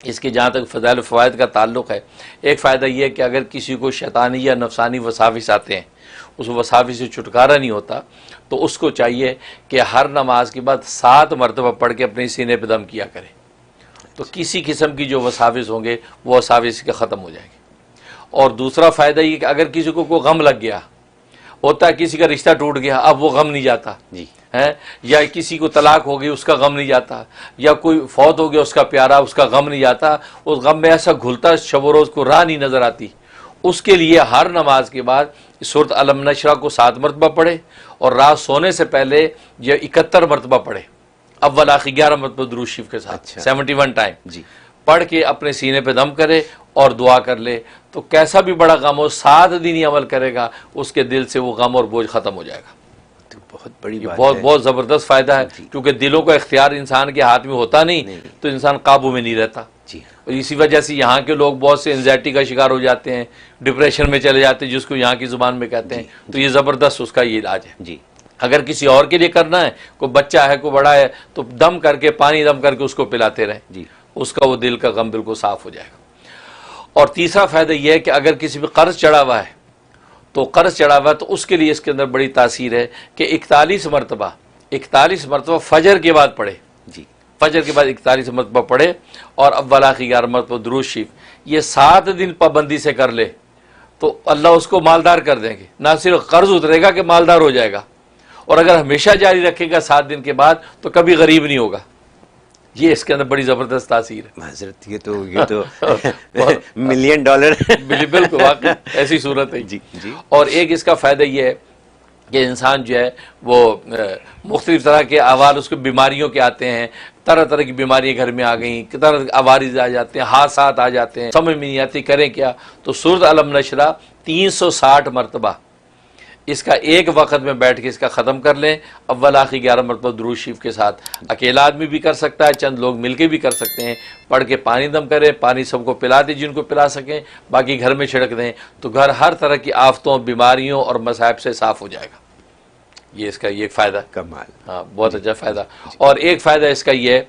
اس کے جہاں تک فضائل و فوائد کا تعلق ہے، ایک فائدہ یہ ہے کہ اگر کسی کو شیطانی یا نفسانی وساوس آتے ہیں، اس وساوس سے چھٹکارا نہیں ہوتا، تو اس کو چاہیے کہ ہر نماز کے بعد 7 مرتبہ پڑھ کے اپنے سینے پہ دم کیا کرے، تو کسی قسم کی جو وساوس ہوں گے وہ وساوس کے ختم ہو جائیں گے۔ اور دوسرا فائدہ یہ کہ اگر کسی کو کوئی غم لگ گیا، ہوتا ہے کسی کا رشتہ ٹوٹ گیا، اب وہ غم نہیں جاتا ہے، یا کسی کو طلاق ہو گئی اس کا غم نہیں جاتا، یا کوئی فوت ہو گیا اس کا پیارا، اس کا غم نہیں جاتا، اس غم میں ایسا گھلتا شب و روز کو راہ نہیں نظر آتی، اس کے لیے ہر نماز کے بعد سورۃ الم نشرح کو 7 مرتبہ پڑھے، اور رات سونے سے پہلے یہ 71 مرتبہ پڑھے، اول آخر 11 مرتبہ درود شریف کے ساتھ 71 ٹائم پڑھ کے اپنے سینے پہ دم کرے اور دعا کر لے، تو کیسا بھی بڑا غم ہو 7 دن ہی عمل کرے گا، اس کے دل سے وہ غم اور بوجھ ختم ہو جائے گا۔ بہت بڑی بات ہے، بہت زبردست فائدہ ہے، کیونکہ دلوں کا اختیار انسان کے ہاتھ میں ہوتا نہیں تو انسان قابو میں نہیں رہتا، اور اسی وجہ سے یہاں کے لوگ بہت سے انزائٹی کا شکار ہو جاتے ہیں، ڈپریشن میں چلے جاتے ہیں، جس کو یہاں کی زبان میں کہتے ہیں، تو یہ زبردست اس کا یہ علاج ہے۔ اگر کسی اور کے لیے کرنا ہے، کوئی بچہ ہے کوئی بڑا ہے، تو دم کر کے پانی دم کر کے اس کو پلاتے رہیں، اس کا وہ دل کا غم بالکل صاف ہو جائے گا۔ اور تیسرا فائدہ یہ ہے کہ اگر کسی پہ قرض چڑھا ہوا ہے تو اس کے لیے اس کے اندر بڑی تاثیر ہے کہ 41 مرتبہ فجر کے بعد پڑھے، فجر کے بعد 41 مرتبہ پڑھے، اور اول آخر 11 مرتبہ درود شریف، یہ 7 دن پابندی سے کر لے تو اللہ اس کو مالدار کر دیں گے، نہ صرف قرض اترے گا کہ مالدار ہو جائے گا، اور اگر ہمیشہ جاری رکھے گا 7 دن کے بعد تو کبھی غریب نہیں ہوگا۔ یہ اس کے اندر بڑی زبردست تاثیر ہے حضرت، یہ تو ملین ڈالر بالکل واقعی ایسی صورت ہے۔ اور ایک اس کا فائدہ یہ ہے کہ انسان جو ہے وہ مختلف طرح کے احوال، اس کو بیماریوں کے آتے ہیں، طرح طرح کی بیماریاں گھر میں آ گئیں، طرح عوارض آ جاتے ہیں، حادثات آ جاتے ہیں، سمجھ میں نہیں آتی کریں کیا، تو سورۃ الم نشرح 360 مرتبہ اس کا ایک وقت میں بیٹھ کے اس کا ختم کر لیں، اول آخر 11 مرتبہ درود شریف کے ساتھ۔ اکیلا آدمی بھی کر سکتا ہے، چند لوگ مل کے بھی کر سکتے ہیں، پڑھ کے پانی دم کریں، پانی سب کو پلا دیں جن کو پلا سکیں، باقی گھر میں چھڑک دیں، تو گھر ہر طرح کی آفتوں، بیماریوں اور مصائب سے صاف ہو جائے گا۔ یہ اس کا یہ فائدہ کمال، ہاں بہت اچھا فائدہ۔ اور ایک فائدہ اس کا یہ ہے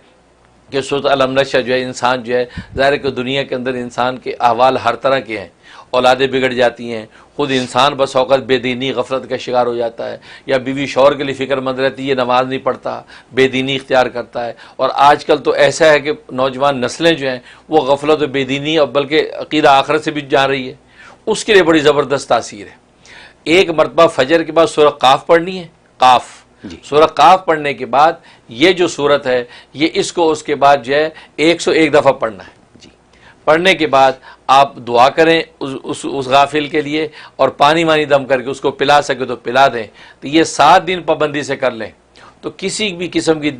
کہ سورۃ الم نشرح جو ہے، انسان جو ہے ظاہر ہے کہ دنیا کے اندر انسان کے احوال ہر طرح کے ہیں، اولادیں بگڑ جاتی ہیں، خود انسان بس اوقات بے دینی غفلت کا شکار ہو جاتا ہے، یا بیوی شوہر کے لیے فکر مند رہتی ہے، نماز نہیں پڑھتا، بے دینی اختیار کرتا ہے، اور آج کل تو ایسا ہے کہ نوجوان نسلیں جو ہیں وہ غفلت و بے دینی اور بلکہ عقیدہ آخرت سے بھی جا رہی ہے، اس کے لیے بڑی زبردست تاثیر ہے۔ ایک مرتبہ فجر کے بعد سورہ قاف پڑھنی ہے، قاف سورہ قاف پڑھنے کے بعد یہ جو سورت ہے یہ اس کو اس کے بعد جو ہے 101 دفعہ پڑھنا ہے۔ پڑھنے کے بعد آپ دعا کریں اس غافل کے لیے، اور پانی وانی دم کر کے اس کو پلا سکے تو پلا دیں، تو یہ 7 دن پابندی سے کر لیں، تو کسی بھی قسم کی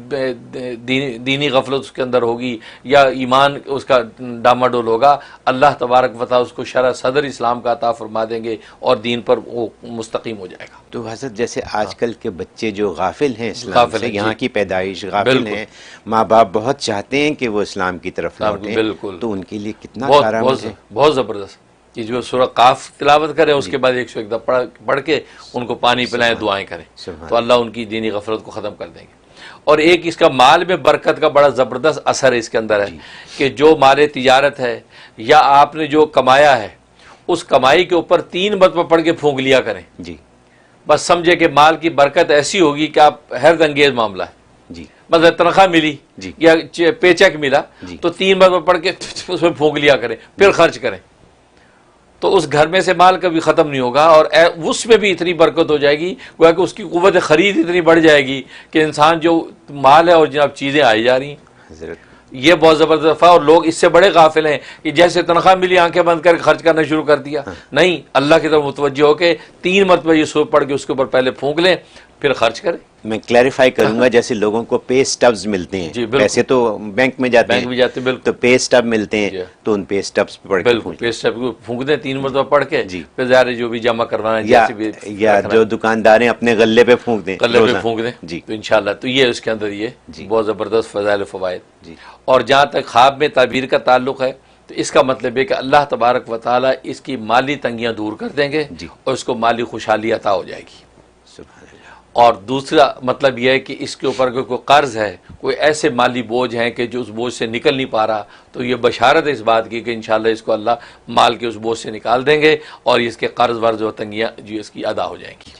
دینی غفلت اس کے اندر ہوگی یا ایمان اس کا ڈاماڈول ہوگا، اللہ تبارک و تعالیٰ اس کو شرح صدر اسلام کا عطا فرما دیں گے اور دین پر وہ مستقیم ہو جائے گا۔ تو حضرت جیسے آج کل کے بچے جو غافل ہیں اسلام سے، یہاں کی پیدائش غافل ہیں، ماں باپ بہت چاہتے ہیں کہ وہ اسلام کی طرف لوٹیں، تو ان کے لیے کتنا کارآمد ہے؟ بہت زبردست کہ جو سورہ قاف تلاوت کریں، اس کے بعد 101 دفعہ پڑھ کے ان کو پانی پلائیں، دعائیں کریں، تو اللہ ان کی دینی غفلت کو ختم کر دیں گے۔ اور ایک اس کا مال میں برکت کا بڑا زبردست اثر اس کے اندر ہے کہ جو مال تجارت ہے یا آپ نے جو کمایا ہے، اس کمائی کے اوپر 3 مرتبہ پڑھ کے پھونک لیا کریں، بس سمجھے کہ مال کی برکت ایسی ہوگی کہ آپ حیرت انگیز معاملہ ہے، مطلب تنخواہ ملی یا پے چیک ملا تو 3 مرتبہ پڑھ کے اس میں پھونک لیا کریں، پھر خرچ کریں، تو اس گھر میں سے مال کبھی ختم نہیں ہوگا، اور اس میں بھی اتنی برکت ہو جائے گی گویا کہ اس کی قوت خرید اتنی بڑھ جائے گی کہ انسان جو مال ہے اور جناب چیزیں آئی جا رہی ہیں، یہ بہت زبردست ہے۔ اور لوگ اس سے بڑے غافل ہیں کہ جیسے تنخواہ ملی آنکھیں بند کر کے خرچ کرنا شروع کر دیا، نہیں، اللہ کی طرف متوجہ ہو کے 3 مرتبہ یہ سورت پڑھ کے اس کے اوپر پہلے پھونک لیں پھر خرچ کریں۔ میں کلیریفائی کروں گا، جیسے لوگوں کو پے سٹبز ملتے ہیں، پیسے تو بینک میں جاتے ہیں، تو پے سٹب ملتے ہیں، تو ان پے سٹبز پہ پڑھ کے پے سٹب کو پھونک دیں 3 مرتبہ پڑھ کے، پھر ظاہر جو بھی جمع کروانا ہے جیسے بھی، یا جو دکاندار ہیں اپنے غلے پہ پھونک دیں، غلے پہ پھونک دیں، تو انشاءاللہ تو یہ اس کے اندر یہ بہت زبردست فضائل و فوائد۔ اور جہاں تک خواب میں تعبیر کا تعلق ہے تو اس کا مطلب ہے کہ اللہ تبارک و تعالیٰ اس کی مالی تنگیاں دور کر دیں گے اور اس کو مالی خوشحالی عطا ہو جائے گی، اور دوسرا مطلب یہ ہے کہ اس کے اوپر کوئی قرض ہے، کوئی ایسے مالی بوجھ ہیں کہ جو اس بوجھ سے نکل نہیں پا رہا، تو یہ بشارت ہے اس بات کی کہ انشاءاللہ اس کو اللہ مال کے اس بوجھ سے نکال دیں گے اور اس کے قرض ورض و تنگیاں جو اس کی ادا ہو جائیں گی۔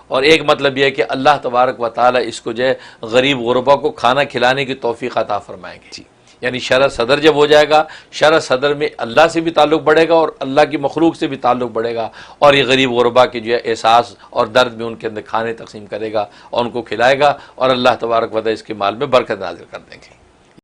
اور ایک مطلب یہ ہے کہ اللہ تبارک و تعالی اس کو جو ہے غریب غربا کو کھانا کھلانے کی توفیق عطا فرمائیں گے، یعنی شرح صدر جب ہو جائے گا، شرح صدر میں اللہ سے بھی تعلق بڑھے گا اور اللہ کی مخلوق سے بھی تعلق بڑھے گا، اور یہ غریب غربا کے جو ہے احساس اور درد میں ان کے اندر کھانے تقسیم کرے گا اور ان کو کھلائے گا، اور اللہ تبارک و تعالی اس کے مال میں برکت نازل کر دیں گے۔